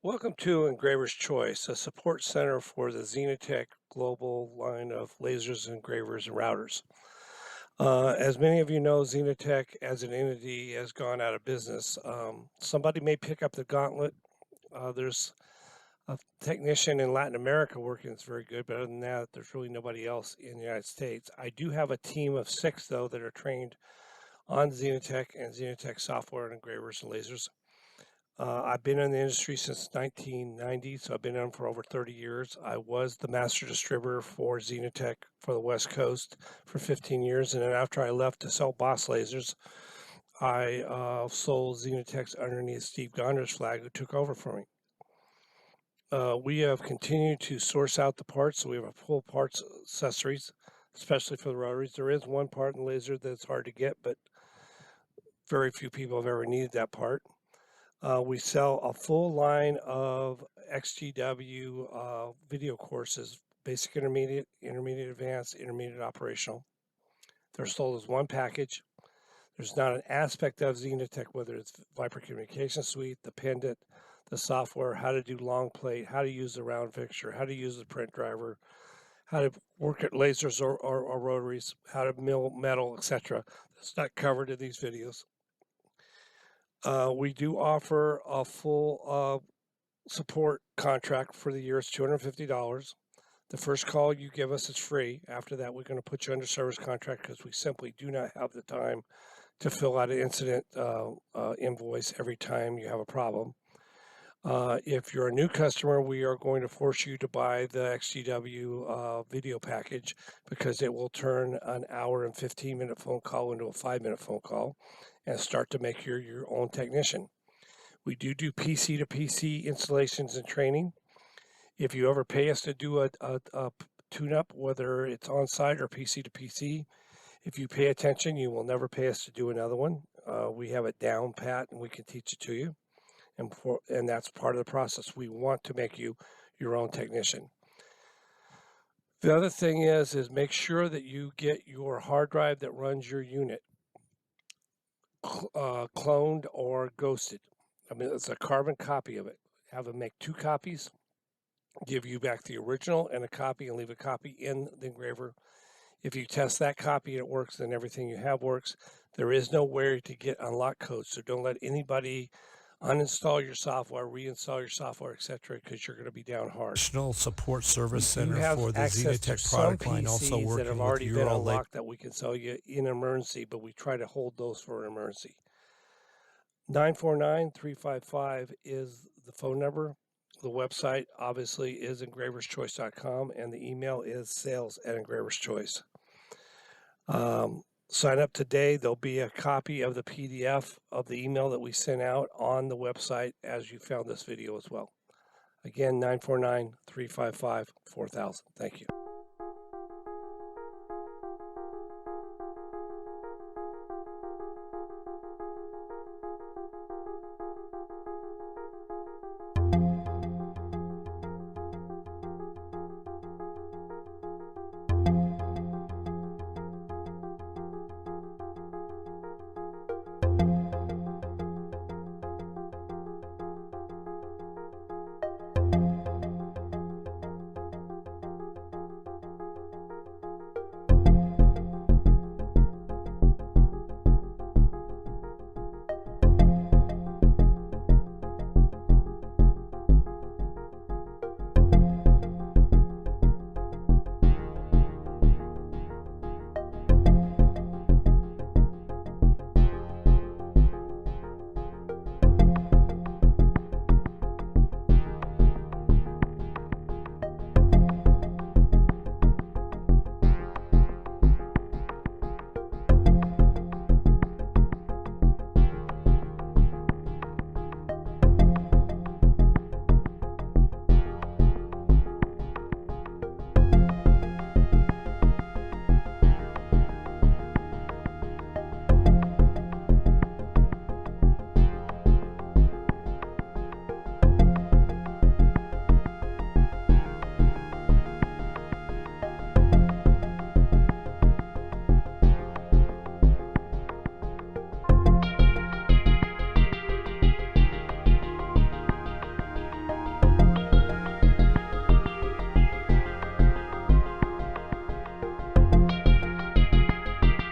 Welcome to Engravers Choice, a support center for the Xenetech global line of lasers, engravers, and routers. As many of you know, Xenetech as an entity has gone out of business. Somebody may pick up the gauntlet. There's a technician in Latin America working that's very good, but other than that, there's really nobody else in the United States. I do have a team of 6, though, that are trained on Xenetech and Xenetech software and engravers and lasers. I've been in the industry since 1990, so I've been in for over 30 years. I was the master distributor for Xenetech for the West Coast for 15 years, and then after I left to sell Boss lasers, I sold Xenetech's underneath Steve Gonder's flag, who took over for me. We have continued to source out the parts, so we have a full parts accessories, especially for the rotaries. There is one part in the laser that's hard to get, but very few people have ever needed that part. We sell a full line of XGW video courses, basic, intermediate, intermediate advanced, intermediate operational. They're sold as one package. There's not an aspect of Xenetech, whether it's Viper Communication Suite, the pendant, the software, how to do long plate, how to use the round fixture, how to use the print driver, how to work at lasers or rotaries, how to mill metal, etc. That's not covered in these videos. We do offer a full support contract for the year. It's $250. The first call you give us is free. After that, we're going to put you under service contract because we simply do not have the time to fill out an incident invoice every time you have a problem. If you're a new customer, we are going to force you to buy the XGW video package because it will turn an hour and 15-minute phone call into a 5-minute phone call and start to make your own technician. We do PC to PC installations and training. If you ever pay us to do a tune-up, whether it's on-site or PC to PC, if you pay attention, you will never pay us to do another one. We have it down pat, and we can teach it to you. And that's part of the process. We want to make you your own technician. The other thing is make sure that you get your hard drive that runs your unit cloned or ghosted. I mean, it's a carbon copy of it. Have them make 2 copies, give you back the original and a copy, and leave a copy in the engraver. If you test that copy and it works, then everything you have works. There is no way to get unlock codes, so don't let anybody uninstall your software, reinstall your software, etc., because you're going to be down hard. National Support Service We do Center have for the access to Xenetech some product line, also PCs that working have with already been Euro unlocked that we can sell you in emergency, but we try to hold those for an emergency. 949-355 is the phone number. The website obviously is engraverschoice.com, and the email is sales@engraverschoice. Sign up today. There'll be a copy of the PDF of the email that we sent out on the website as you found this video as well. Again, 949-355-4000. Thank you.